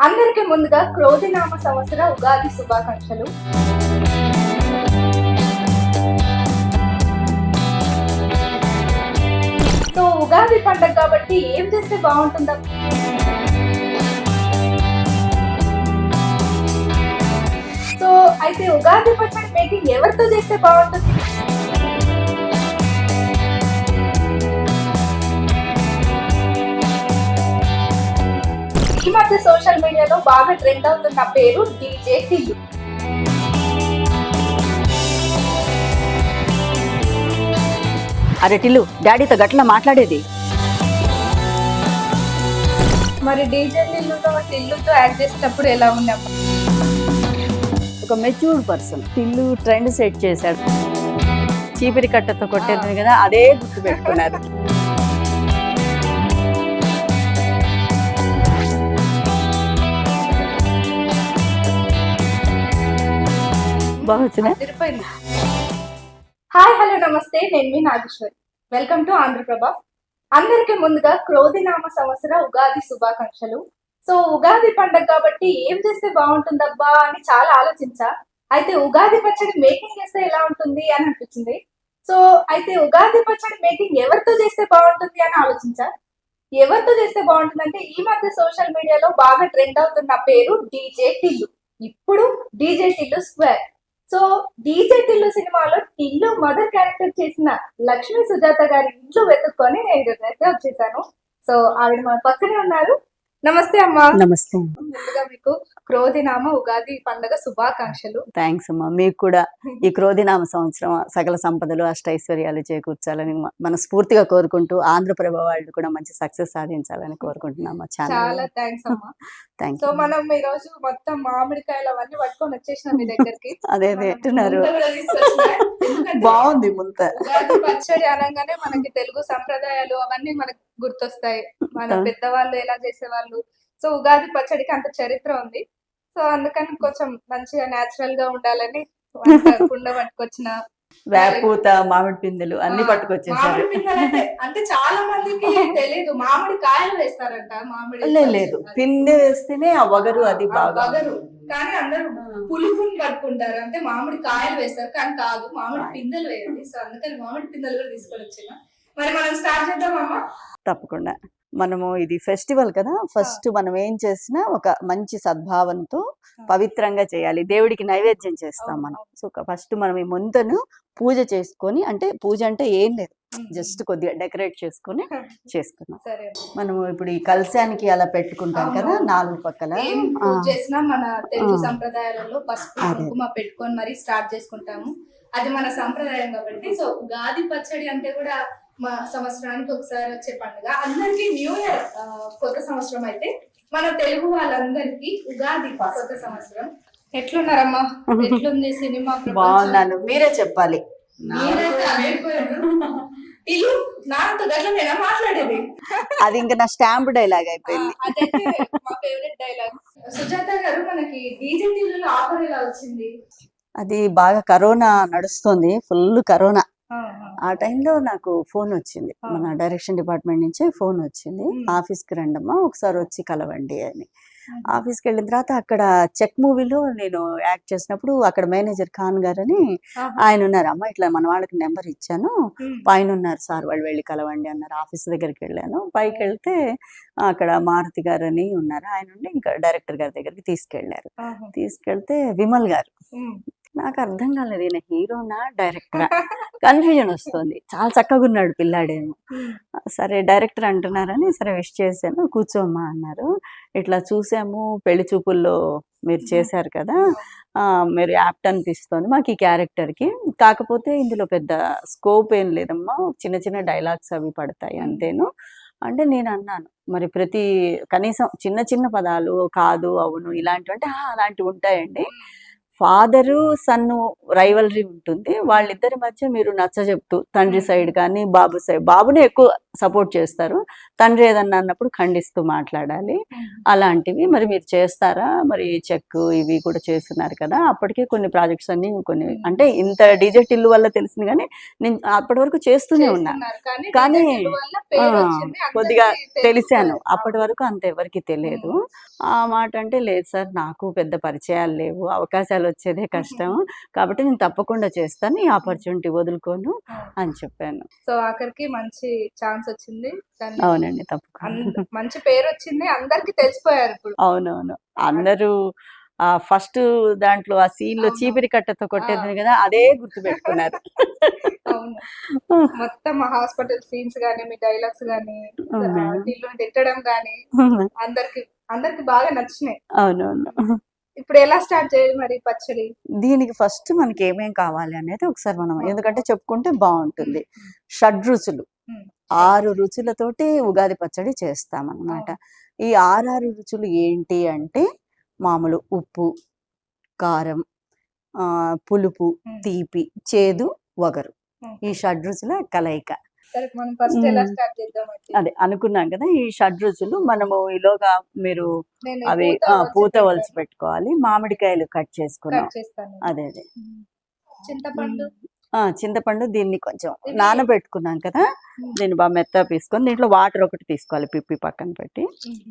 అందరికీ ముందుగా క్రోధినామ సంవత్సర ఉగాది శుభాకాంక్షలు. సో ఉగాది పండగ కాబట్టి ఏం చేస్తే బాగుంటుందా? సో అయితే ఉగాది పచ్చడి మేకింగ్ ఎవరితో చేస్తే బాగుంటుంది? ఈ మధ్య సోషల్ మీడియాలో బాగా ట్రెండ్ అవుతున్న పేరు డీజే టిల్లు. అరే టిల్లు, డాడీతో గట్లా మాట్లాడేది. మరి డీజే టిల్లుతో యాక్ట్ చేసేటప్పుడు ఎలా ఉన్నాం? ఒక matured person. Tillu trend set చేశాడు. చీపిరి కట్టతో కొట్టేది కదా, అదే గుర్తు పెట్టుకున్నారు. హాయ్ హలో నమస్తే, నేను మీ నాగేశ్వరి. Welcome to Andhraprabha. అందరికీ ముందుగా క్రోధినామ సంవత్సర ఉగాది శుభాకాంక్షలు. సో ఉగాది పండగ కాబట్టి ఏం చేస్తే బాగుంటుందబ్బా అని చాలా ఆలోచించా. అయితే ఉగాది పచ్చడి మేకింగ్ చేస్తే ఎలా ఉంటుంది అని అనిపించింది. సో అయితే ఉగాది పచ్చడి మేకింగ్ ఎవరితో చేస్తే బాగుంటుంది అని ఆలోచించా. ఎవరితో చేస్తే బాగుంటుందంటే ఈ మధ్య సోషల్ మీడియాలో బాగా ట్రెండ్ అవుతున్న పేరు డీజే టిల్లు. ఇప్పుడు DJ Tillu square. So DJ Tillu సినిమాలో టిల్లు మదర్ క్యారెక్టర్ చేసిన లక్ష్మీ సుజాత గారి ఇంట్లో వెతుక్కొని నేను దగ్గర వచ్చేసాను. సో ఆవిడ మా పక్కనే ఉన్నారు. నమస్తే అమ్మా. నమస్తే. ముందుగా మీకు క్రోధినామ ఉగాది పండుగ శుభాకాంక్షలు. థ్యాంక్స్ అమ్మా. మీకు కూడా ఈ క్రోధినామ సంవత్సరం సకల సంపదలు అష్టైశ్వర్యాలు చేకూర్చాలని మనస్ఫూర్తిగా కోరుకుంటూ ఆంధ్రప్రభ వాళ్ళు కూడా మంచి సక్సెస్ సాధించాలని కోరుకుంటున్నామా. చాలా థ్యాంక్స్ అమ్మా. థ్యాంక్ సో మనం ఈ రోజు మొత్తం మామిడికాయలు అవన్నీ పట్టుకొని వచ్చేసినాం మీ దగ్గరికి. అదే ఎట్టున్నారు, బాగుంది. ముంత పచ్చడి అనగానే మనకి తెలుగు సంప్రదాయాలు అవన్నీ మనకు గుర్తొస్తాయి. మన పెద్దవాళ్ళు ఎలా చేసేవాళ్ళు. సో ఉగాది పచ్చడికి అంత చరిత్ర ఉంది. సో అందుకని కొంచెం మంచిగా నేచురల్ గా ఉండాలని కుండ పట్టుకొచ్చిన వేపూత, మామిడి పిందెలు అన్ని పట్టుకొచ్చేసారు. అంటే చాలా మందికి తెలియదు మామిడి కాయలు వేస్తారంట. మామిడి లేదు, పిందె వేస్తేనే ఆ వగరు అది బాగా వగరు. కానీ అందరూ పులుపుని పట్టుకుంటారు, అంటే మామిడి కాయలు వేస్తారు. కానీ కాదు, మామిడి పిందెలు వేయండి. సో అందుకని మామిడి పిందెలు కూడా తీసుకొని వచ్చిన. మరి మనం స్టార్ట్ చేద్దామమ్మా. తప్పకుండా. మనము ఇది ఫెస్టివల్ కదా, ఫస్ట్ మనం ఏం చేసినా ఒక మంచి సద్భావనతో పవిత్రంగా చేయాలి. దేవుడికి నైవేద్యం చేస్తాం మనం. సో ఫస్ట్ మనం ఈ ముంతను పూజ చేసుకొని, అంటే పూజ అంటే ఏం లేదు, జస్ట్ కొద్దిగా డెకరేట్ చేసుకొని చేసుకున్నాం. మనము ఇప్పుడు ఈ కలశానికి అలా పెట్టుకుంటాం కదా, నాలుగు పక్కల చేసిన మన తెలుగు సంప్రదాయాలలో పసుపు కుంకుమ పెట్టుకొని మరి స్టార్ట్ చేసుకుంటాము. అది మన సంప్రదాయం కాబట్టి. సో ఉగాది పచ్చడి అంటే కూడా మా సంవత్సరానికి ఒకసారి వచ్చే పండుగ. అందరికి న్యూ ఇయర్ కొత్త సంవత్సరం అయితే మన తెలుగు వాళ్ళందరికీ ఉగాది కొత్త సంవత్సరం. ఎట్లున్నారమ్మా? ఎట్లుంది సినిమా? బాగున్నాను, మీరే చెప్పాలి. నాతో గట్లనేనా మాట్లాడేది? అది ఇంకా నా స్టాంప్ డైలాగ్ అయిపోయింది. మా ఫేవరెట్ డైలాగ్. సుజాత గారు, మనకి డీజే టిల్లులో ఆఫర్ ఎలా వచ్చింది? అది బాగా కరోనా నడుస్తుంది, ఫుల్ కరోనా. ఆ టైంలో నాకు ఫోన్ వచ్చింది, మన డైరెక్షన్ డిపార్ట్మెంట్ నుంచి ఫోన్ వచ్చింది. ఆఫీస్కి రండమ్మా, ఒకసారి వచ్చి కలవండి అని. ఆఫీస్కి వెళ్ళిన తర్వాత అక్కడ చెక్ మూవీలో నేను యాక్ట్ చేసినప్పుడు అక్కడ మేనేజర్ ఖాన్ గారు అని ఆయన ఉన్నారు. అమ్మ ఇట్లా మన వాళ్ళకి నెంబర్ ఇచ్చాను, పైన ఉన్నారు సార్, వాళ్ళు వెళ్ళి కలవండి అన్నారు. ఆఫీస్ దగ్గరికి వెళ్ళాను. పైకి వెళ్తే అక్కడ మారుతి గారు అని ఉన్నారు. ఆయన ఉండి ఇంకా డైరెక్టర్ గారి దగ్గరికి తీసుకెళ్లారు. తీసుకెళ్తే విమల్ గారు, నాకు అర్థం కాలేదు ఈయన హీరోనా డైరెక్టరా, కన్ఫ్యూజన్ వస్తుంది. చాలా చక్కగా ఉన్నాడు పిల్లాడేమో. సరే డైరెక్టర్ అంటున్నారని సరే విష్ చేశాను. కూర్చోమ్మా అన్నారు. ఇట్లా చూసాము, పెళ్లి చూపుల్లో మీరు చేశారు కదా, మీరు యాప్ట్ అనిపిస్తుంది మాకు ఈ క్యారెక్టర్కి. కాకపోతే ఇందులో పెద్ద స్కోప్ ఏం లేదమ్మా, చిన్న చిన్న డైలాగ్స్ అవి పడతాయి అంతేను అంటే. నేను అన్నాను మరి ప్రతి కనీసం చిన్న చిన్న పదాలు కాదు అవును ఇలాంటివి అంటే అలాంటివి ఉంటాయండి. ఫాదరు సన్ను రైవలరీ ఉంటుంది, వాళ్ళిద్దరి మధ్య మీరు నచ్చ చెప్తూ తండ్రి సైడ్ కానీ బాబు సైడ్, బాబునే ఎక్కువ సపోర్ట్ చేస్తారు. తండ్రి ఏదన్నా అన్నప్పుడు ఖండిస్తూ మాట్లాడాలి. అలాంటివి మరి మీరు చేస్తారా? మరి చెక్ ఇవి కూడా చేస్తున్నారు కదా! అప్పటికే కొన్ని ప్రాజెక్ట్స్ అన్నీ కొన్ని అంటే ఇంత డీజే టిల్లు వల్ల తెలిసింది గానీ, నేను అప్పటి వరకు చేస్తూనే ఉన్నా. చేస్తున్నారు కానీ కానీ డీజే వల్ల పేరు ఆ! వచ్చింది, కొద్దిగా అందరికీ తెలిసాను. తెలుసు. అప్పటి వరకు అంత ఎవరికీ తెలియదు. ఉమ్. ఆ మాట అంటే, "లేదు సార్ నాకు పెద్ద పరిచయాలు లేవు. అవకాశాలొచ్చేదే కష్టం. కాబట్టి నేను తప్పకుండా చేస్తాను. ఈ ఆపర్చునిటీ వదులుకోను" అని చెప్పాను. సో ఆఖరికి మంచి ఛాన్స్ వచ్చింది. దాన్ని అవునండి. తప్పకుండా. మంచి పేరు వచ్చింది, అందరికి తెలిసిపోయారు ఇప్పుడు. అవునవును. అందరూ ఫస్ట్ దాంట్లో ఆ సీన్‌లో అవును. చీపిరి కట్టతో కొట్టేది కదా! అదే గుర్తుపెట్టుకున్నారు. అవును. మొత్తం హాస్పిటల్ సీన్స్ గాని, మీ డైలాగ్స్ గాని, అవునా? టిల్లుని తిట్టడం గాని అందరికి అందరికి బాగా నచ్చినాయి. అవునవును. ఇప్పుడు ఎలా స్టార్ట్ చేయాలి మరి పచ్చడి? దీనికి ఫస్ట్ మనకేమేం కావాలి అనేది ఒకసారి మనం ఎందుకంటే చెప్పుకుంటే బావుంటుంది. హ్మ్. షడ్రుచులు. హ్మ్. 6 రుచులతోటి ఉగాది పచ్చడి చేస్తామనమాట. ఈ 6 రుచులు ఏంటి అంటే మామూలు ఉప్పు, కారం, పులుపు, హ్మ్. తీపి, చేదు, వగరు. హ్మ్. ఈ షడ్రుచుల కలయిక. సరే మనం ఫస్ట్ ఎలా హ్మ్. స్టార్ట్ చేద్దాం అయితే? అదే అనుకున్నాం కదా! ఈ షడ్రుచులు మనము ఈలోగా మీరు నేను ఈ అవి పూత ఒలిచి పెట్టుకోవాలి. మామిడికాయలు కట్ చేసుకున్నాం. కట్ చేస్తాను. అదే. హ్మ్. చింతపండు చింతపండు దీన్ని కొంచెం ఇవి నానబెట్టుకున్నాం కదా! హ్మ్. దీన్ని బాగా మెత్తగా పీసుకొని దీంట్లో వాటర్ ఒకటి తీసుకోవాలి పిప్పి పక్కన పెట్టి. హుహు.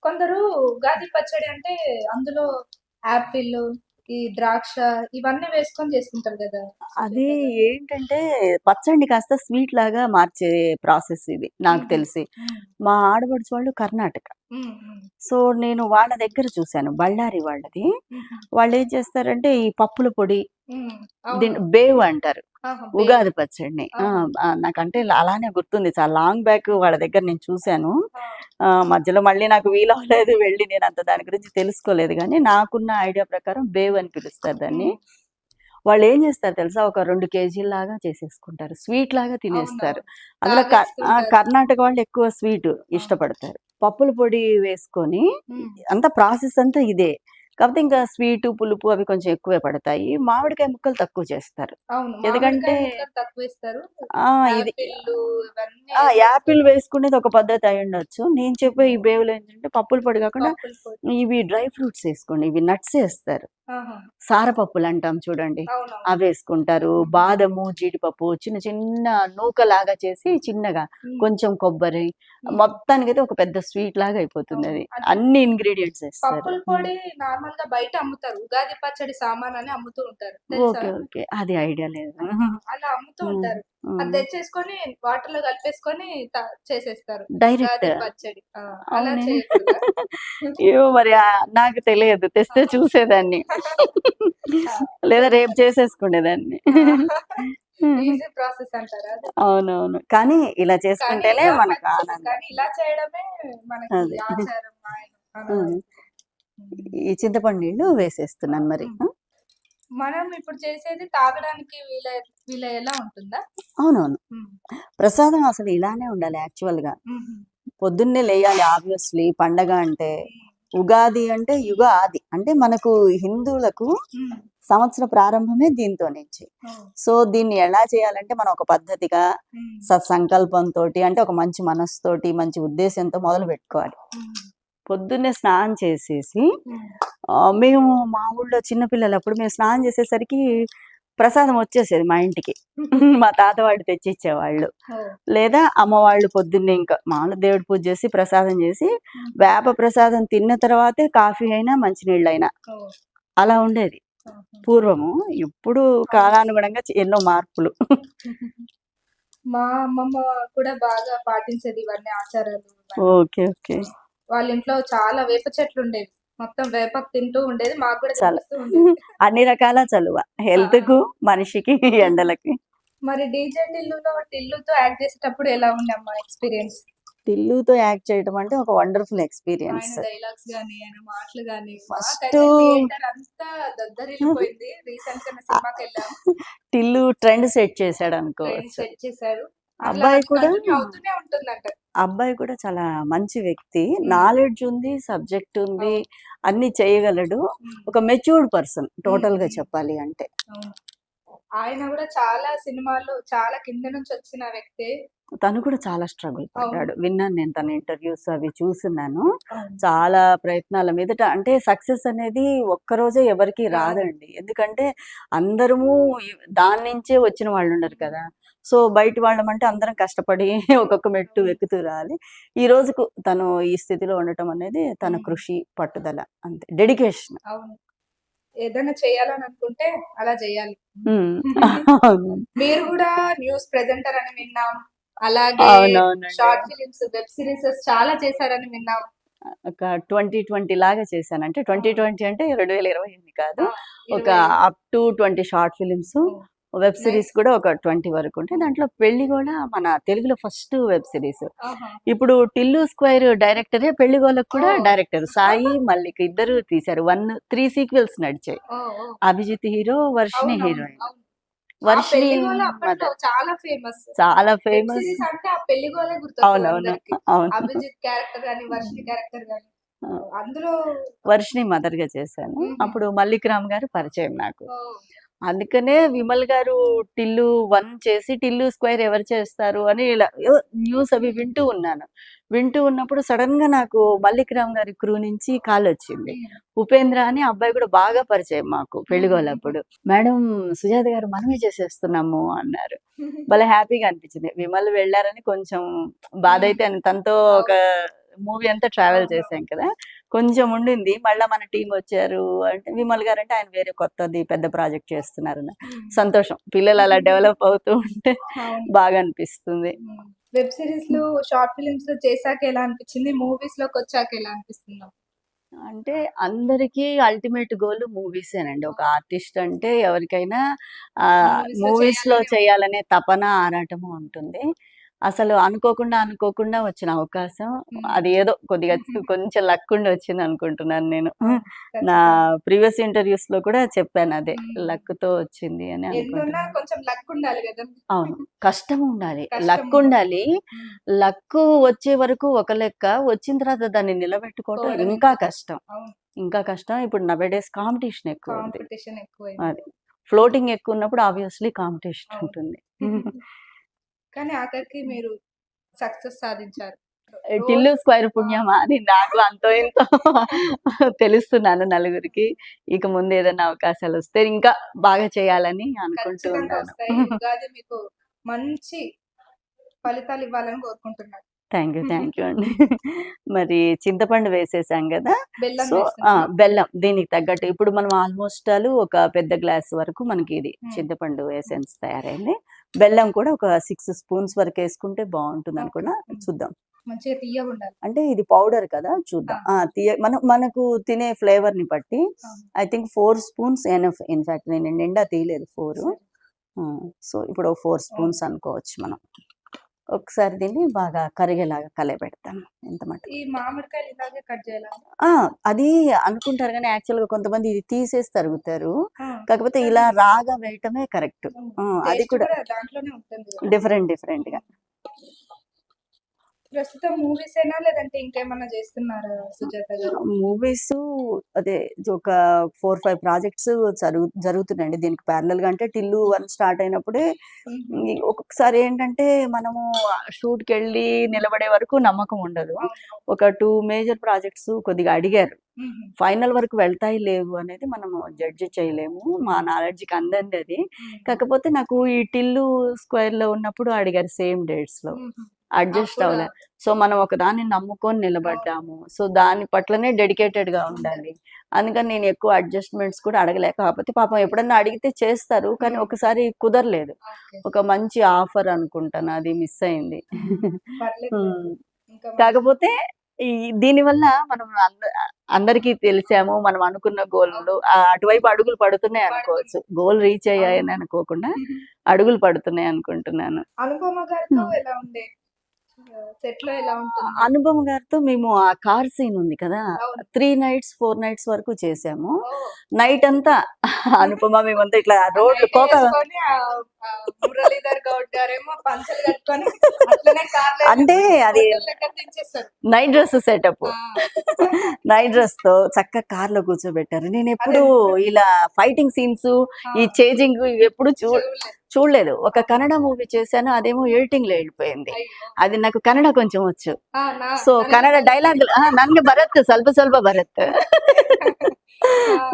కొందరు ఉగాది పచ్చడి అంటే అందులో యాపిల్, ఈ ద్రాక్ష ఇవన్నీ వేసుకొని చేసుకుంటారు గదా! అది ఏంటంటే పచ్చడిని కాస్త స్వీట్ లాగా మార్చే ప్రాసెస్ ఇది నాకు తెలిసి. హ్మ్. మా ఆడపడుచు వాళ్ళు కర్ణాటక. హ్మ్. హ్మ్. సో, నేను వాళ్ళ దగ్గర చూసాను. బళ్ళారి వాళ్ళది. హుహు. వాళ్ళేం చేస్తారంటే ఈ పప్పుల పొడి హ్మ్. దీన్ని అవును. బేవు అంటారు. ఆహా! బేవు. ఉగాది పచ్చడిని. ఆహా! నాకంటే అలానే గుర్తుంది. చాలా లాంగ్ బ్యాక్ వాళ్ళ దగ్గర నేను చూసాను. ఆ! మధ్యలో మళ్ళీ నాకు వీలవ్వలేదు వెళ్ళి నేనంత దాని గురించి తెలుసుకోలేదు గానీ, నాకున్న ఐడియా ప్రకారం బేవు అని పిలుస్తారు దాన్ని. హ్మ్. వాళ్ళేం చేస్తారు తెలుసా? ఒక 2 కేజీల్లాగా చేసేసుకుంటారు. స్వీట్ లాగా తినేస్తారు. అవునవును. అందులో తాగేస్తుంటారు. కర్ణాటక వాళ్ళు ఎక్కువ స్వీటు ఆ! ఇష్టపడతారు. పప్పుల పొడి వేసుకొని హ్మ్. అంతా ప్రాసెస్ అంతా ఇదే. కాపోతే ఇంకా స్వీటు, పులుపు అవి కొంచెం ఎక్కువే పడతాయి. మామిడికాయ ముక్కలు తక్కువ చేస్తారు. అవును. ఎందుకంటే మామిడికాయ ముక్కలు తక్కువేస్తారు. ఆ! ఇది యాపిల్లు ఇవన్నీ యాపిల్ ఏసేస్తారు. వేసుకునేది ఒక పద్ధతి అయ్యుండొచ్చు. నేను చెప్పే ఈ బేవులో ఏంటంటే పప్పుల పొడి కాకుండా పప్పుల పొడి. ఇవి డ్రై ఫ్రూట్స్ ఏసుకోండి. ఇవి నట్స్ ఏస్తారు. ఆహా! సారపప్పులంటాం చూడండి. అవునవును. అవేసుకుంటారు. బాదము, జీడిపప్పు చిన్న చిన్న నూకలాగా చేసి చిన్నగా హ్మ్. కొంచెం కొబ్బరి హ్మ్. మొత్తానికైతే ఒక పెద్ద స్వీట్ లాగా అవును. అయిపోతుందది. అంటే అన్ని ఇంగ్రీడియెంట్స్ ఏస్తారు. పప్పుల పొడి నార్మల్‌గా బయట అమ్ముతారు. ఉగాది పచ్చడి సామానని అమ్ముతూ ఉంటారు. తెలుసా? ఓకే. ఓకే. అది ఐడియా లేదు. అలా అమ్ముతూ హ్మ్. ఉంటారు. అది హ్మ్. తెచ్చేసుకొని వాటర్‌లో కలిపేసుకొని చేసేస్తారు. డైరెక్ట్. ఉగాది పచ్చడి. ఆ! అలా అవునే. చేయకూడదా? ఏమో మరి నాకు తెలియదు. తెస్తే ఆ! చూసేదాన్ని. ఆ! లేదా రేపు చేస్తారు. చేసేసుకునేదాన్ని. ఆ! ఈజీ ప్రాసెస్ అంటారా అది? అవునవును. కానీ ఇలా కానీ చేసుకుంటేనే ఇలా మనకు మంచిది. ఆనందం. కానీ ఇలా చేయడమే మనకి అదే. ఆచారం, హ్మ్. ఆనవాయితీ. హ్మ్. ఈ చింతపండు నీళ్ళు వేసేస్తున్నాను మరి. హ్మ్. మనం ఇప్పుడు చేసేది తాగడానికి వీలయ్యేలా ఉంటుందా? అవునవును. హ్మ్. ప్రసాదం అసలు ఇలానే ఉండాలి యాక్చువల్‌గా. హుహు. పొద్దున్నే లేయాలి ఆబ్వియస్‌లీ పండగ అంటే. హ్మ్. ఉగాది అంటే యుగ ఆది. అంటే మనకు హిందువులకు హ్మ్. సంవత్సర ప్రారంభమే దీంతో నుంచి. ఓహ్! సో, దీన్ని ఎలా చేయాలంటే మనం ఒక పద్ధతిగా హ్మ్. సత్సంకల్పంతోటి అంటే ఒక మంచి మనస్సుతోటి, మంచి ఉద్దేశ్యంతో మొదలుపెట్టుకోవాలి. హ్మ్. పొద్దున్నే స్నానం చేసేసి హ్మ్. మేము మా ఊళ్ళో చిన్న పిల్లలప్పుడు మేము స్నానం చేసేసరికి ప్రసాదం వచ్చేసేది మా ఇంటికి. మా తాత వాళ్ళు తెచ్చిచ్చేవాళ్ళు. ఓహ్! లేదా అమ్మ వాళ్ళు పొద్దున్నే ఇంకా మామూలు దేవుడి పూజ చేసి, ప్రసాదం చేసి, హ్మ్. వేప ప్రసాదం తిన్న తర్వాతే కాఫీ అయినా, మంచినీళ్ళైనా ఓహ్! అలా ఉండేది ఆహా! పూర్వము. ఇప్పుడు అవును. కాలానుగుణంగా ఎన్నో మార్పులు. మా అమ్మమ్మ కూడా బాగా పాటించేది ఇవన్నీ ఆచారాలు ఇవన్నీ. ఓకే. ఓకే. వాళ్ళ ఇంట్లో చాలా వేప చెట్లుండేవి. మొత్తం వేపాకు తింటూ ఉండేది. మాకు కూడా చాలా తినిపిస్తూ ఉండేది. అన్ని రకాల చలువ. ఆ! హెల్త్‌కు, మనిషికి, ఎండలకి. మరి డీజే టిల్లుతో యాక్ట్ చేసేటప్పుడు ఎలా ఉండే అమ్మా ఎక్స్‌పీరియన్స్? టిల్లుతో యాక్ట్ చేయడం అంటే ఒక వండర్‌ఫుల్ ఆయన ఎక్స్‌పీరియన్స్. డైలాగ్స్ గాని, ఆయన మాటలు గాని, ఫస్టు మాకైతే థియేటర్ అంతా దద్దరిల్లిపోయింది. రీసెంట్‌గానే సినిమాకెళ్ళాం. టిల్లు ట్రెండ్ సెట్ ట్రైన్ చేశాడనుకోవచ్చు. సెట్ చేశారు. అట్లా అబ్బాయి అది కూడా కంటిన్యూ అవుతూనే ఉంటుందంట. అబ్బాయి కూడా చాలా మంచి వ్యక్తి. హ్మ్. నాలెడ్జ్ ఉంది, సబ్జెక్ట్ ఉంది, అవును. అన్నీ చేయగలడు. హ్మ్. ఒక మెచ్యూర్డ్ పర్సన్ హ్మ్. టోటల్‌గా హ్మ్. చెప్పాలి అంటే. అవును. ఆయన గూడా చాలా సినిమాల్లో చాలా కింద నుంచి వచ్చిన వ్యక్తే. తను కూడా చాలా స్ట్రగుల్ పడ్డాడు. విన్నాను నేను తన ఇంటర్వ్యూస్ అవి చూసున్నాను. అవును. చాలా ప్రయత్నాల మీదట అంటే సక్సెస్ అనేది ఒక్కరోజే ఎవరికీ రాదు. రాదండి. ఎందుకంటే అందరము దాని నుంచే వచ్చిన వాళ్ళుండరు కదా! సో, బయటి వాళ్ళమంటే అందరం కష్టపడి ఒక్కొక్క మెట్టు ఎక్కుతూ రావాలి. ఈ రోజుకు తను ఈ స్థితిలో ఉండటం అనేది తన కృషి, పట్టుదల అంతే. డెడికేషన్. అవును. ఏదైనా చేయాలని అనుకుంటే అలా చేయాలి. హ్మ్. అవును. మీరు గూడా న్యూస్ ప్రెజెంటర్ అని విన్నాం. అలాగే అవునవునండి. షార్ట్ ఫిలిమ్స్, వెబ్ సీరీసెస్ చాలా చేశారని విన్నాం. ఒక 2020 లాగా చేశాను. అంటే 2020 అంటే 2028 కాదు. ఆ! ఒక 20 up to 20 short films, oh! Web nice. Series కూడా ఒక 20 వరకు ఉంటాయి. దాంట్లో పెళ్లి గోల మన తెలుగులో ఫస్ట్ వెబ్ సీరీస్. ఆహా! ఇప్పుడు 'టిల్లు స్క్వేర్' డైరెక్టరే 'పెళ్లి గోల'కు కూడా ఓహ్! డైరెక్టర్. సాయి, మల్లిక ఇద్దరు తీశారు. 3 సీక్వెల్స్ నడిచాయి. ఓహ్! ఓహ్! అభిజిత్ హీరో, వర్షిణి అవునవును. హీరోయిన్. అవును. ఆ వర్షిణి పెళ్లి గోల అప్పట్లో మదర్. చాలా ఫేమస్. చాలా వెబ్ ఫేమస్. సీరీస్ అంటే ఆ పెళ్లి గోలే గుర్తొస్తది అవునవును. అందరికి. అవును. అభిజిత్ క్యారెక్టర్ గాని, వర్షిణి క్యారెక్టర్ గాని ఆ! అందులో వర్షిణి మదర్‌గా చేశాను. హుహు. అప్పుడు మల్లిక్ రామ్ గారు పరిచయం నాకు. ఓహ్! అందుకనే విమల్ గారు 'టిల్లు 1' చేసి 'టిల్లు స్క్వేర్' ఎవరు చేస్తారు అని ఇలా న్యూస్ అవి వింటూ ఉన్నాను. వింటూ ఉన్నప్పుడు సడెన్‌గా నాకు మల్లిక్ రామ్ గారి క్రూ నుంచి కాలొచ్చింది. హ్మ్. ఉపేంద్ర అని అబ్బాయి కూడా బాగా పరిచయం మాకు హుహుహు. పెళ్లిగోలప్పుడు. "మేడం సుజాత గారు మనమే చేసేస్తున్నాము" అన్నారు. భలే హ్యాపీగా అనిపించింది. విమల్ వెళ్లారని కొంచెం బాధైతే తనతో ఒక అవును. మూవీ అంతా ట్రావెల్ అవునవును. చేశాం కదా! కొంచెం ఉండింది. మళ్ళా మన టీమొచ్చారు అంటే విమల్ గారంటే ఆయన వేరే కొత్తది పెద్ద ప్రాజెక్ట్ చేస్తున్నారని. హ్మ్. సంతోషం. పిల్లలు అలా డెవలప్ అవుతూ ఉంటే అవును. బాగా అనిపిస్తుంది. హ్మ్. వెబ్ సీరీస్‌లు, షార్ట్ ఫిల్మ్స్‌లో చేశాక ఎలా అనిపించింది? మూవీస్‌లోకొచ్చాక ఎలా అనిపిస్తుందో? అంటే అందరికీ అల్టిమేట్ గోల్ మూవీసేనండి. ఒక ఆర్టిస్ట్ అంటే ఎవరికైనా మూవీస్‌లో మూవీస్‌లో చేయాలనే ఉంటుంది. చేయాలనే తపన, ఆరాటము ఉంటుంది. అసలు అనుకోకుండా వచ్చిన అవకాశం హ్మ్. అది ఏదో కొద్దిగా కొంచెం లక్ ఉండి వచ్చిందనుకుంటున్నాను నేను. అవును. నా ఖచ్చితంగా. ప్రీవియస్ ఇంటర్‌వ్యూస్‌లో కూడా చెప్పానదే. హ్మ్. లక్‌తో వచ్చింది అని ఎన్నున్నా అనుకుంటున్నాను. కొంచెం లక్ ఉండాలి గదా! అవును. కష్టం ఉండాలి. కష్టం లక్ ఉండాలి. ఉండాలి. హ్మ్. లక్కు వచ్చే వరకు ఒక లెక్క. వచ్చిన తర్వాత దాన్ని నిలబెట్టుకోవటం పోవడం ఇంకా ఇంకా కష్టం. అవును. ఇంకా కష్టం. ఇప్పుడు నౌ-ఏ-డేస్ కాంపిటీషన్ ఎక్కువుంది. కాంపిటీషన్ ఎక్కువైంది. అది. ఫ్లోటింగ్ ఎక్కువున్నప్పుడు ఆబ్వియస్‌లీ కాంపిటీషన్ అవును. ఉంటుంది. కానీ ఆఖరికి మీరు సక్సెస్ సాధించారు. రోజు 'టిల్లు స్క్వేర్' ఆ! పుణ్యమా అని నాకు అంతో ఇంతో తెలుస్తున్నాను నలుగురికి. ఇక ముందు ఏదైనా అవకాశాలొస్తే ఇంకా బాగా చేయాలని అనుకుంటూ ఖచ్చితంగా ఉన్నాను. వస్తాయి. ఉగాది మీకు మంచి ఫలితాలివ్వాలని కోరుకుంటున్నాను. థ్యాంక్ యూ అండి. మరి చింతపండు వేసేసాం గదా! బెల్లం సో వేస్తున్నారా? బెల్లం దీనికి తగ్గట్టు ఇప్పుడు మనం ఆల్‌మోస్ట్ ఒక పెద్ద గ్లాస్ వరకు మనకి ఇది హ్మ్. చింతపండు హ్మ్. ఎసెన్స్ తయారైంది. బెల్లం కూడా ఒక 6 స్పూన్స్ వరకేసుకుంటే ఓకే. బావుంటుందనుకున్నా. హ్మ్. చూద్దాం. మంచిగా తియ్యగుండాలి. అంటే ఇది పౌడర్ కదా! ఆ! చూద్దాం. మనకు తినే ఫ్లేవర్‌ని బట్టి అవును. I think 4 spoons enough. In fact నేను నిండా తీయలేదు 4. సరే. ఆ! సో, ఇప్పుడు 4 స్పూన్స్ ఓకే. అనుకోవచ్చు మనం. ఒకసారి దీన్ని బాగా కరిగేలాగా కలయబెడతాను ఇంత ఈ మటుకు. మామిడికాయలు ఇలాగే కట్ చేయాలా? ఆ! అది అనుకుంటారు గానీ యాక్చువల్‌గా కొంతమంది ఇది తీసేసి తరుగుతారు. ఆ! కాకపోతే కానీ ఇలా రాగా వేయటమే కరెక్ట్. హ్మ్. అది టేస్ట్ కూడా కూడా దాంట్లోనే ఉంటుంది గదా! డిఫరెంట్‌గా. ప్రస్తుతం మూవీసేనా? లేదంటే ఇంకేమన్నా చేస్తున్నారా సుజాత గారు? మూవీసు అదే ఒక 4, 5 ప్రాజెక్ట్స్ జరుగుతున్నాయండి. దీనికి ప్యారలెల్‌గా అంటే 'టిల్లు 1' స్టార్ట్ అయినప్పుడే హుహు. ఒక్కొక్కసారి ఏంటంటే మనము షూట్‌కెళ్ళి నిలబడే వరకు నమ్మకం ఉండదు. అవును. ఒక 2 మేజర్ ప్రాజెక్ట్స్ కొద్దిగా అడిగారు. హుహు. ఫైనల్ వరకు వెళ్తాయి లేవు అనేది మనము జడ్జ్ చేయలేము. మా నాలెడ్జ్‌కి అందంది అది. హ్మ్. కాకపోతే నాకు ఈ 'టిల్లు స్క్వేర్‌లో' ఉన్నప్పుడు అడిగారు సేమ్ డేట్స్‌లో. హుహు. అడ్జస్ట్ అప్పుడా? అవ్వలే. సో, మనం ఒకదాన్ని నమ్ముకొని అవును. నిలబడ్డాము. సో, దాని పట్లనే డెడికేటెడ్‌గా ఉండాలి. ఉండాలి. అందుకని నేను ఎక్కువ అడ్జస్ట్‌మెంట్స్ కూడా అడగలే. కాకపోతే పాపం ఎప్పుడన్నా అడిగితే చేస్తారు. కానీ హ్మ్. ఒకసారి కుదరలేదు. ఓకే. ఒక మంచి ఆఫర్ అనుకుంటాను. అది మిస్ అయింది. పర్లేదులెండి. హ్మ్. ఇంకా మంచి కాకపోతే ఈ దీనివల్ల మనం అందరికీ తెలిసాము. మనం అనుకున్న గోల్‌లో అవును. అటువైపు అడుగులు పడుతున్నాయి అనుకోవచ్చు. పడుతుంది. గోల్ రీచ్ అవును. అయ్యాయని అనుకోకుండా అడుగులు పడుతున్నాయి అనుకుంటున్నాను. అనుపమ గారితో హ్మ్. ఎలా ఉండే? సెట్‌లో ఎలా ఉంటుంది? అనుపమ గారితో మేము ఆ కార్ సీన్ ఉంది కదా! అవును. 3 నైట్స్, 4 నైట్స్ వరకు చేసాము. ఓహ్! Night nice. అంతా అనుపమ మేమంతా ఇట్లా ఆ రోడ్లు నైటే యేసుకొని మురళీధర్ గౌడ్ గారేమో పంచలు కట్టుకొని అట్లనే కార్లో అంటే అది దించేస్తారు. నైట్ డ్రెస్ సెటప్, ఆ, నైట్ డ్రెస్ తో చక్కగా కార్ లో కూర్చోబెట్టారు. నేను ఎప్పుడు ఇలా ఫైటింగ్ సీన్స్, ఈ చేజింగ్ ఇవి ఎప్పుడు చూడలేదు. చూడలేదు. ఒక కన్నడ మూవీ చేశాను, అదేమో ఎడిటింగ్ లో వెళ్ళిపోయింది. అయ్యో. అది నాకు కన్నడ కొంచెం వచ్చు. నా- ಸೊ ನನಗೆ ಕನ್ನಡ ಡೈಲಾಗ್ ನನ್ಗೆ ಬರುತ್ತೆ, ಸ್ವಲ್ಪ ಸ್ವಲ್ಪ ಬರುತ್ತೆ.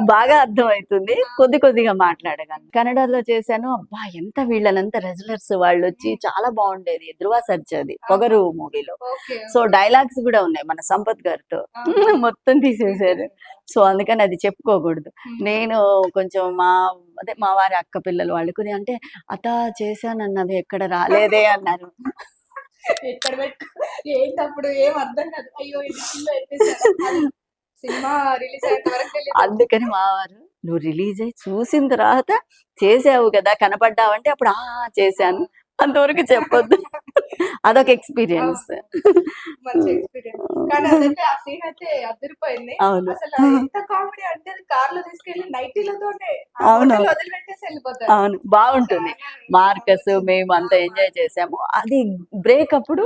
బాగా అర్థమవుతుంది, కొద్ది కొద్దిగా మాట్లాడగలను. కన్నడలో చేశాను. అబ్బా ఎంత వీళ్ళనంత రెజ్లర్స్ వాళ్ళు వచ్చి చాలా బాగుండేది. ధృవ సర్జాది పొగరు మూవీలో. ఓకే, సో డైలాగ్స్ కూడా ఉన్నాయి మన సంపత్ గారితో. మొత్తం తీసేశారు. సో అందుకని అది చెప్పుకోకూడదు. నేను కొంచెం అదే మా వారి అక్క పిల్లలు వాళ్ళకు అంటే అత చేశానన్నవి ఎక్కడ రాలేదే అన్నారు. ఎక్కడ పెట్టు ఏంటప్పుడు ఏం అర్థం కాదు. అయ్యో ఇది ఫుల్ ఎత్తేసారు. అది సినిమా రిలీజ్ అయ్యేంత వరకు తెలియదు. అందుకని మా వారు నువ్వు రిలీజ్ అయ్యి చూసిన తర్వాత చేసావు కదా కనపడ్డావంటే అప్పుడు చేశాను అంతవరకు చెప్పొద్దు. అదొక ఎక్స్పీరియన్స్. మంచి ఎక్స్పీరియన్స్. కానీ అదైతే ఆ సీన్ అయితే అదిరిపోయింది. అవును. అసలు ఎంత కామెడీ అంటే కార్ లో తీసుకెళ్లి నైటీలతోనే అవును. వదిలిపెట్టేసి వెళ్ళిపోతారు. అవును, బాగుంటుంది. మార్కస్ మేము అంతా ఎంజాయ్ చేసాము. అది బ్రేక్ అప్పుడు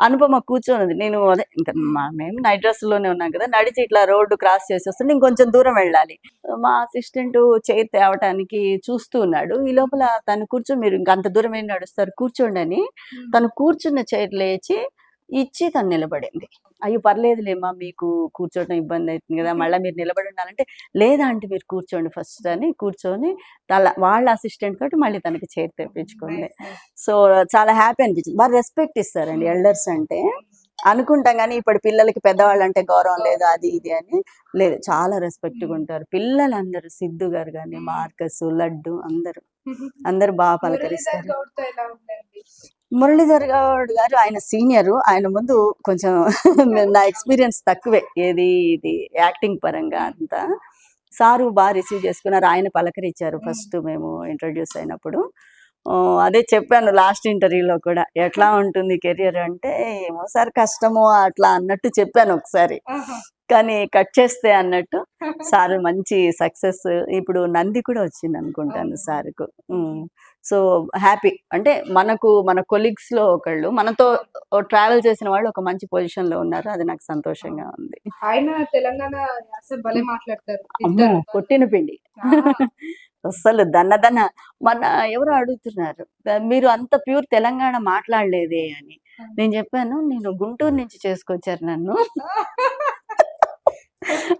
అనుపమ కూర్చొని నేను అదే ఇంకా మేము నైట్ డ్రెస్ లోనే ఉన్నాం కదా, నడిచి ఇట్లా రోడ్డు క్రాస్ చేసి వస్తుంటే ఇంకొంచెం దూరం వెళ్ళాలి. మా అసిస్టెంట్ చైర్ తేవటానికి చూస్తూ ఉన్నాడు. ఈ లోపల తను కూర్చొని మీరు ఇంకా అంత దూరం ఏం నడుస్తారు కూర్చోండి అని తను కూర్చున్న చైర్ లేచి ఇచ్చి తను నిలబడింది. అయ్యో పర్లేదులేమ్మా, మీకు కూర్చోవడం ఇబ్బంది అవుతుంది కదా, మళ్ళీ మీరు నిలబడి ఉండాలంటే లేదా అంటే మీరు కూర్చోండి ఫస్ట్ అని కూర్చొని వాళ్ళ అసిస్టెంట్ తోటి మళ్ళీ తనకి చైర్ తెప్పించుకుంది. సో చాలా హ్యాపీ అనిపించింది. బాగా రెస్పెక్ట్ ఇస్తారండి ఎల్డర్స్ అంటే. అనుకుంటాం కానీ ఇప్పుడు పిల్లలకి పెద్దవాళ్ళు అంటే గౌరవం లేదు అది ఇది అని, లేదు చాలా రెస్పెక్ట్గా ఉంటారు పిల్లలందరూ. సిద్ధు గారు కానీ మార్కస్, లడ్డు అందరూ బాగా పలకరిస్తారు. మురళీధర్ గౌడ్ గారు ఆయన సీనియర్, ఆయన ముందు కొంచెం నా ఎక్స్పీరియన్స్ తక్కువే ఇది యాక్టింగ్ పరంగా అంతా. సారు బాగా రిసీవ్ చేసుకున్నారు, ఆయన పలకరించారు ఫస్ట్ మేము ఇంట్రడ్యూస్ అయినప్పుడు. అదే చెప్పాను లాస్ట్ ఇంటర్వ్యూలో కూడా, ఎట్లా ఉంటుంది కెరియర్ అంటే ఏమో సార్ కష్టమో అట్లా అన్నట్టు చెప్పాను ఒకసారి. కానీ కట్ చేస్తే అన్నట్టు సార్ మంచి సక్సెస్. ఇప్పుడు నంది కూడా వచ్చింది అనుకుంటాను సార్కు. So happy. అంటే మన కొలీగ్స్ లో ఒకళ్ళు మనతో ట్రావెల్ చేసిన వాళ్ళు ఒక మంచి పొజిషన్ లో ఉన్నారు, అది నాకు సంతోషంగా ఉంది. ఆయన తెలంగాణ భలే మాట్లాడతారు. అమ్మో కొట్టిన పిండి అస్సలు దన్న మన ఎవరు అడుగుతున్నారు మీరు అంత ప్యూర్ తెలంగాణ మాట్లాడలేదే అని. నేను చెప్పాను నేను గుంటూరు నుంచి చేసుకొచ్చారు నన్ను.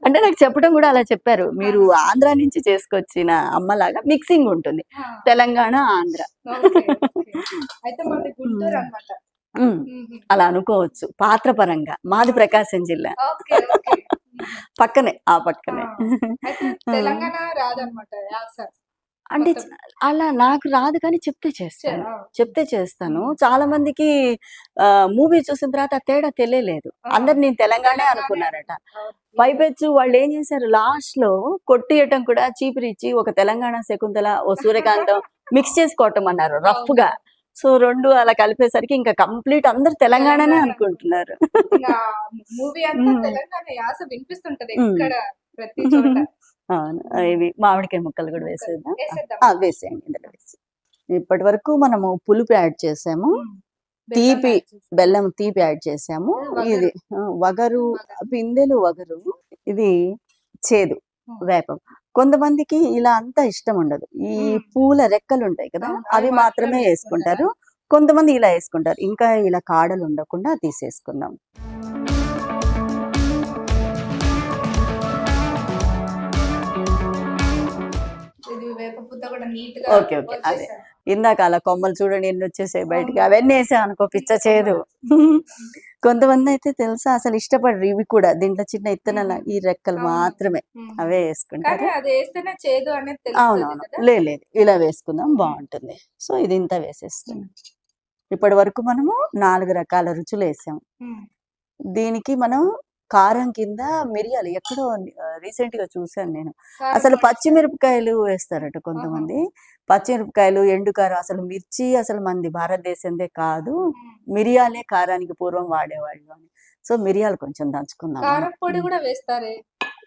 అంటే నాకు చెప్పడం కూడా అలా చెప్పారు, మీరు ఆంధ్ర నుంచి చేసుకొచ్చిన అమ్మలాగా మిక్సింగ్ ఉంటుంది తెలంగాణ ఆంధ్ర. అలా అనుకోవచ్చు. పాత్ర పరంగా మాది ప్రకాశం జిల్లా, పక్కనే ఆ పక్కనే. తెలంగాణ రాదన్నమాట అంటే అలా నాకు రాదు కానీ చెప్తే చేస్తాను. చాలా మందికి మూవీ చూసిన తర్వాత తేడా తెలియలేదు. అందరు నేను తెలంగాణ అనుకున్నారట. పైపెచ్చు వాళ్ళు ఏం చేశారు లాస్ట్ లో కొట్టియటం కూడా చీపిరిచ్చి ఒక తెలంగాణ శకుంతల ఓ సూర్యకాంతం మిక్స్ చేసి కొట్టమన్నారు రఫ్ గా. సో రెండు అలా కలిపేసరికి ఇంకా కంప్లీట్ అందరు తెలంగాణనే అనుకుంటున్నారు. అవును. ఇవి మామిడికాయ ముక్కలు కూడా వేసేద్దాం. వేసేయండి ఇందులో వేసి. ఇప్పటి వరకు మనము పులుపు యాడ్ చేసాము, తీపి బెల్లం తీపి యాడ్ చేసాము. ఇది వగరు పిందెలు వగరు, ఇది చేదు వేపం. కొంతమందికి ఇలా అంతా ఇష్టం ఉండదు, ఈ పూల రెక్కలు ఉంటాయి కదా అవి మాత్రమే వేసుకుంటారు. కొంతమంది ఇలా వేసుకుంటారు. ఇంకా ఇలా కాడలు ఉండకుండా తీసేసుకుందాం. Okay okay. అదే ఇందాక అలా కొమ్మలు చూడండి ఎన్ని వచ్చేసాయి బయటికి, అవన్నీ వేసా అనుకో పిచ్చ చేదు. కొంతమంది అయితే తెలుసా అసలు ఇష్టపడరు ఇవి కూడా, దీంట్లో చిన్న ఇత్తనాల ఈ రెక్కలు మాత్రమే అవే వేసుకుంటారు. అవునవును. లేదు ఇలా వేసుకుందాం బాగుంటుంది. సో ఇది ఇంత వేసేస్తున్నాం. ఇప్పటి వరకు మనము 4 రకాల రుచులు వేసాం. దీనికి మనం కారం కింద మిరియాలు, ఎక్కడో రీసెంట్ గా చూసాను నేను, అసలు పచ్చిమిరపకాయలు వేస్తారట కొంతమంది. పచ్చిమిరపకాయలు, ఎండుకారం, అసలు మిర్చి అసలు మంది భారతదేశందే కాదు, మిరియాలే కారానికి పూర్వం వాడేవాళ్ళు అని. సో మిరియాలు కొంచెం దంచుకుందాం.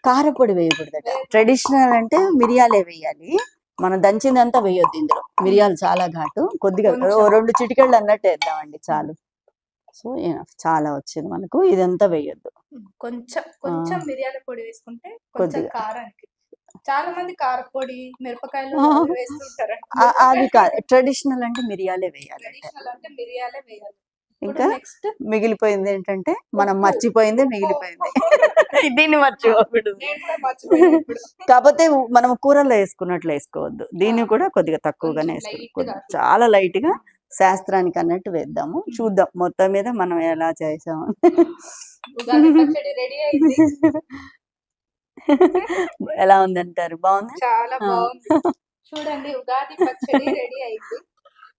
కారపొడి వేయకూడదట. ట్రెడిషనల్ అంటే మిరియాలే వేయాలి, మనం దంచిందంతా వేయొద్దు ఇందులో, మిరియాలు చాలా ఘాటు, కొద్దిగా కొంచెం. 2 చిటికెళ్ళు అన్నట్టు వేద్దామండి చాలు. సో చాలా వచ్చింది మనకు, ఇదంతా వేయొద్దు. కొంచెం మిరియాల పొడి వేసుకుంటే కొంచెం కొద్దిగా. కారానికి. చాలా మంది కారపొడి, మిరపకాయలు వేస్తుంటారు. అది కాదు, ట్రెడిషనల్ అంటే మిరియాలే వేయాలి. ట్రెడిషనల్ అంటే మిరియాలే వేయాలి. ఇప్పుడు ఇంకా నెక్స్ట్ మిగిలిపోయింది ఏంటంటే మనం ఉప్పు. మర్చిపోయిందే మిగిలిపోయింది. దీన్ని మర్చిపోకూడదు. నేను కూడా మర్చిపోయాను ఇప్పుడు. కాకపోతే మనం కూరల్లో వేసుకున్నట్లు వేసుకోవద్దు, దీన్ని కూడా కొద్దిగా తక్కువగానే కొంచెం వేసుకోవద్దు, light గా. చాలా లైట్ గా శాస్త్రానికి అన్నట్టు వేద్దాము. చూద్దాం మొత్తం మీద మనం ఎలా చేసాము. ఉగాది పచ్చడి రెడీ అయింది. ఎలా ఉందంటారు? బాగుంది. చాలా బాగుంది. చూడండి, ఉగాది పచ్చడి రెడీ అయింది.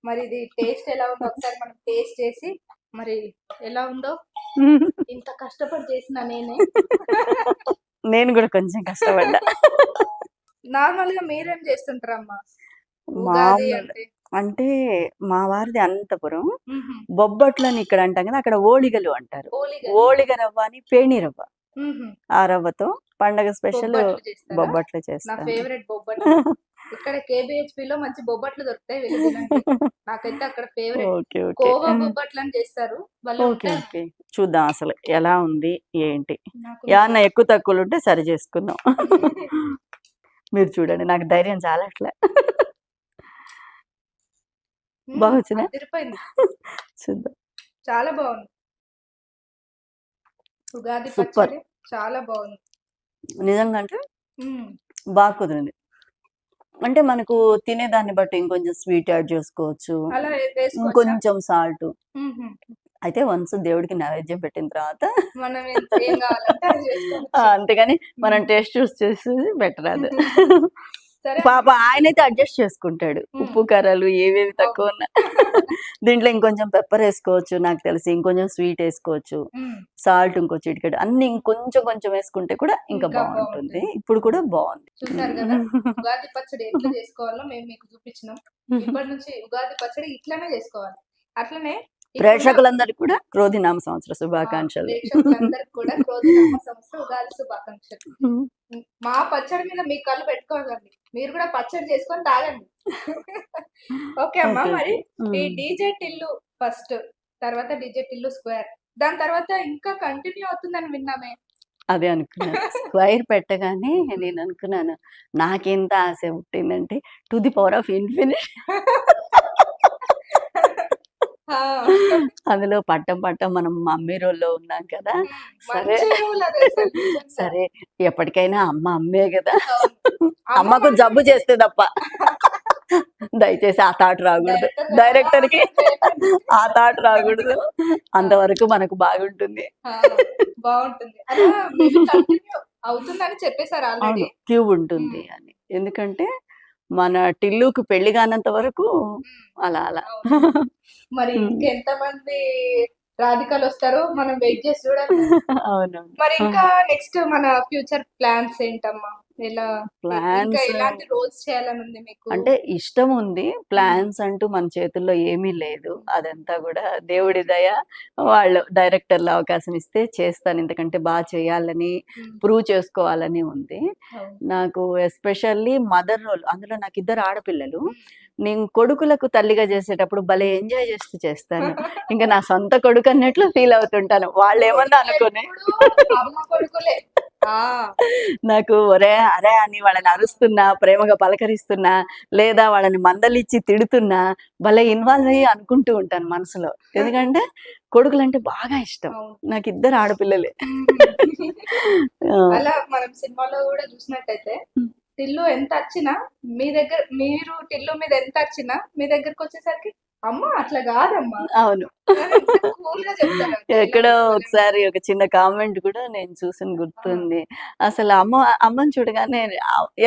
మరి ఇది టేస్ట్ ఎలా ఉందో ఒకసారి మనం టేస్ట్ చేసి మరి ఎలా ఉందో. ఇంత కష్టపడి చేసిన నేనే. నేను కూడా కొంచెం కష్టపడ్డా. నార్మల్ గా మీరేం చేస్తుంటారమ్మా ఉగాది మామూలు అంటే? అంటే మా వారిది అనంతపురం, మ్హూ. బొబ్బట్లని ఇక్కడ అంటాం కదా, అక్కడ ఓళిగలు అంటారు. ఓలిగలు. ఓళిగ రవ్వ అని పేణి రవ్వ, మ్హూ. ఆ రవ్వతో పండగ స్పెషల్ బొబ్బట్లు చేస్తారా? బొబ్బట్లు నా చేస్తాను. ఫేవరెట్ బొబ్బట్లు. ఇక్కడ KBHP లో మంచి బొబ్బట్లు దొరుకుతాయి, వెళ్ళి తినండి. నాకైతే అక్కడ ఫేవరెట్ ఓకే ఓకే కోవా బొబ్బట్లు అని చేస్తారు. భలే ఓకే ఉంటాయి. ఓకే చూద్దాం అసలు ఎలా ఉంది ఏంటి, నాకు ఏమన్నా ఎక్కువ తక్కువలు ఉంటే సరి చేసుకుందాం. మీరు చూడండి, నాకు ధైర్యం చాలా అట్లా. బాగా వచ్చిందా? అదిరిపోయింది. చూద్దాం. చాలా బాగుంది. ఉగాది సూపర్. పచ్చడి చాలా బాగుంది. నిజంగా అంటే మ్మ్. బాగా కుదిరింది. అంటే మనకు తినేదాన్ని బట్టి ఇంకొంచెం స్వీట్ యాడ్ చేసుకోవచ్చు, అలా వేసుకోవచ్చా? ఇంకొంచెం సాల్ట్. మ్హూ. అయితే వన్స్ దేవుడికి నైవేద్యం పెట్టిన తర్వాత మనం ఏం కావాలంటే అది చేసుకోవచ్చు. అంతేగాని మనం టేస్ట్ చూసి చేసి బెటర్ అది. సరే. పాప ఆయనైతే అడ్జస్ట్ చేసుకుంటాడు, ఉప్పు కారాలు ఏవేవి తక్కువ ఉన్నా. దీంట్లో ఇంకొంచెం పెప్పర్ వేసుకోవచ్చు, నాకు తెలిసి ఇంకొంచెం స్వీట్ వేసుకోవచ్చు, మ్మ్. సాల్ట్ ఇంకో చిటికెడు, అన్ని ఇంకొంచెం కొంచెం వేసుకుంటే కూడా ఇంకా ఇంకా బాగుంటుంది. బాగుంటుంది. ఇప్పుడు కూడా బాగుంది. చూసారు కదా, ఉగాది పచ్చడి ఎట్లా చేసుకోవాలో మేము మీకు చూపించినాం. ఇప్పటి నుంచి ఉగాది పచ్చడి ఇట్లానే చేసుకోవాలి. అట్లనే ఇప్పుడున్న ప్రేక్షకులందరికీ కూడా క్రోధినామ సంవత్సర శుభాకాంక్షలు. ప్రేక్షకులందరికీ కూడా క్రోధినామ సంవత్సర ఉగాది శుభాకాంక్షలు. మా పచ్చడి మీద మీ కళ్ళు పెట్టుకోకండి, మీరు కూడా పచ్చడి చేసుకొని తాగండి. ఓకే అమ్మా. ఓకే, మరి ఓకే. ఈ డీజే టిల్లు ఫస్ట్, తర్వాత డీజే టిల్లు స్క్వేర్, దాని తర్వాత ఇంకా కంటిన్యూ అవుతుందని విన్నామే. అదే అనుకున్నాను, స్క్వైర్ పెట్టగానే నేను అనుకున్నాను నాకెంత ఆశ పుట్టిందంటే to the power of infinite. ఆ, అందులో పట్టం పట్టం మనం మమ్మీ రోల్లో ఉన్నాం కదా. సరే మంచి రూల్ అది అసలు నిజంగా. సరే, ఎప్పటికైనా అమ్మ అమ్మే కదా, అవును. అమ్మ అమ్మకు మాత్రం జబ్బు చేస్తే తప్ప దయచేసి ఆ థాట్ రాకూడదు, డైరెక్టర్ కి ఆ థాట్ రాకూడదు, అంతవరకు మనకు బాగుంటుంది. ఆ, బాగుంటుంది. అలా మేబీ కంటిన్యూ అవుతుందని చెప్పేశారు ఆల్రెడీ. అవును, ట్యూబ్ ఉంటుంది అని, ఎందుకంటే మన టిల్లుకు పెళ్లి కానంత వరకు అలా అలా. మరి ఇంకెంతమంది రాధికలు వస్తారో మనం వెయిట్ చేసి చూడాలి. అవునవును. మరి ఇంకా నెక్స్ట్ మన ఫ్యూచర్ ప్లాన్స్ ఏంటమ్మా? ఎలా ఇంకా ప్లాన్స్ ఎలాంటి రోల్స్ చేయాలని ఉంది మీకు? అంటే ఇష్టం ఉంది, ప్లాన్స్ అంటూ మన చేతుల్లో ఏమీ లేదు. అదంతా కూడా దేవుడి దయ, వాళ్ళు డైరెక్టర్ల అవకాశం ఇస్తే చేస్తాను, ఎందుకంటే బాగా చేయాలని ప్రూవ్ చేసుకోవాలని ఉంది నాకు. ఎస్పెషల్లీ మదర్ రోల్, అందులో నాకు 2 ఆడపిల్లలు. నేను కొడుకులకు తల్లిగా చేసేటప్పుడు భలే ఎంజాయ్ చేస్తూ చేస్తాను, ఇంకా నా సొంత కొడుకు అన్నట్లు ఫీల్ అవుతుంటాను, వాళ్ళు ఏమన్నా అనుకోని. అమ్మ కొడుకులే. నాకు ఒరే అరే అని వాళ్ళని అరుస్తున్నా, ప్రేమగా పలకరిస్తున్నా, లేదా వాళ్ళని మందలిచ్చి తిడుతున్నా భలే ఇన్వాల్వ్ అయ్యి అనుకుంటూ ఉంటాను మనసులో, ఎందుకంటే కొడుకులంటే బాగా ఇష్టం నాకు. 2 ఆడపిల్లలే. అలా మనం సినిమాలో కూడా చూసినట్టయితే టిల్లు ఎంత వచ్చినా మీ దగ్గర, మీరు టిల్లు మీద ఎంత వచ్చినా మీ దగ్గరకు వచ్చేసరికి అమ్మ అట్లా కాదమ్మా. అవును, కూల్ గా చెప్తారు. ఎక్కడో ఒకసారి ఒక చిన్న కామెంట్ కూడా నేను చూసిన గుర్తుంది, అసలు అమ్మని చూడగానే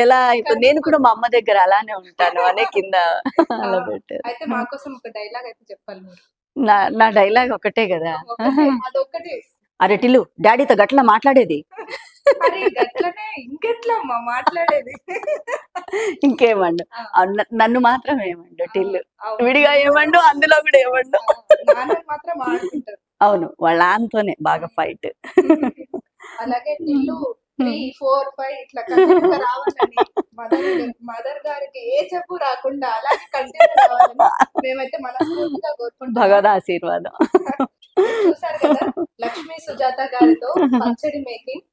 ఎలా అయిపోయింది, నేను కూడా మా అమ్మ దగ్గర అలానే ఉంటాను అనే కింద అలా పెట్టారు. అయితే మా కోసం ఒక డైలాగ్ అయితే చెప్పాలి మీరు. నా డైలాగ్ ఒకటే కదా, అదొక్కటి. అరే టిల్లు డాడీతో గట్లా మాట్లాడేది. అరే గట్లనే ఇంకెట్లా అమ్మా మాట్లాడేది. ఇంకేమండు, నన్ను మాత్రం ఏమండు టిల్లు, విడిగా ఏమండు, అందులో కూడా ఏమండు. మాత్రం ఆడుకుంటారు. అవును, వాళ్ళ ఆన్తోనే బాగా ఫైట్. అలాగే టిల్లు 3, 4, 5 ఇట్లా కంటిన్యూగా రావాలని మదర్ గారికి ఏ జబ్బు రాకుండా అలాగే కంటిన్యూ రావాలని మేమైతే మనస్ఫూర్తిగా కోరుకుంటున్నాం. భగవద్ ఆశీర్వాదం. చూసారు కదా, లక్ష్మీ సుజాత గారితో పచ్చడి మేకింగ్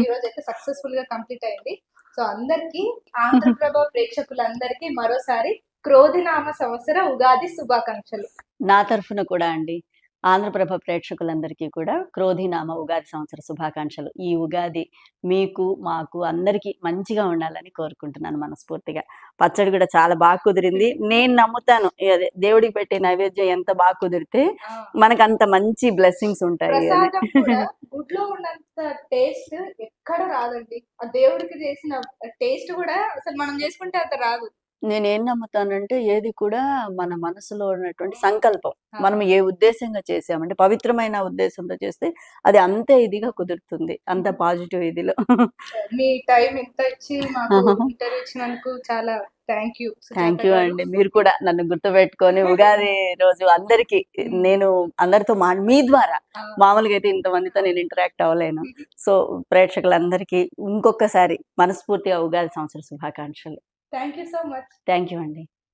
ఈ రోజు అయితే సక్సెస్ఫుల్ గా కంప్లీట్ అయింది. సో అందరికి ఆంధ్రప్రభ ప్రేక్షకులందరికీ మరోసారి క్రోధినామ సంవత్సర ఉగాది శుభాకాంక్షలు. నా తరఫున కూడా అండి ఆంధ్రప్రభ ప్రేక్షకులందరికీ కూడా క్రోధినామ ఉగాది సంవత్సర శుభాకాంక్షలు. ఈ ఉగాది మీకు మాకు అందరికీ మంచిగా ఉండాలని కోరుకుంటున్నాను మనస్ఫూర్తిగా. పచ్చడి కూడా చాలా బాగా కుదిరింది. నేను నమ్ముతాను అదే దేవుడికి పెట్టే నైవేద్యం ఎంత బాగా కుదిరితే మనకు అంత మంచి బ్లెస్సింగ్స్ ఉంటాయి అని. ప్రసాదం కూడా గుడ్లో ఉన్నంత టేస్ట్ ఎక్కడ రాదండి. ఆ దేవుడికి చేసిన టేస్ట్ కూడా అసలు మనం చేసుకుంటే అంత రాదు. నేనేం నమ్ముతానంటే ఏది కూడా మన మనసులో ఉన్నటువంటి సంకల్పం, మనం ఏ ఉద్దేశంగా చేసామంటే పవిత్రమైన ఉద్దేశంతో చేస్తే అది అంతే ఇదిగా కుదురుతుంది, అంత పాజిటివ్ ఇదిలో. మీ టైం ఇంత ఇచ్చి మాకు ఇంటర్వ్యూ ఇచ్చినందుకు చాలా థ్యాంక్ యూ. థ్యాంక్ యూ అండి. మీరు కూడా నన్ను గుర్తుపెట్టుకొని ఉగాది రోజు అందరికి నేను అందరితో మీ ద్వారా మామూలుగా అయితే ఇంతమందితో నేను ఇంటరాక్ట్ అవ్వలేను. సో ప్రేక్షకులందరికీ ఇంకొకసారి మనస్ఫూర్తిగా ఉగాది సంవత్సర శుభాకాంక్షలు. Thank you so much. Thank you అండి.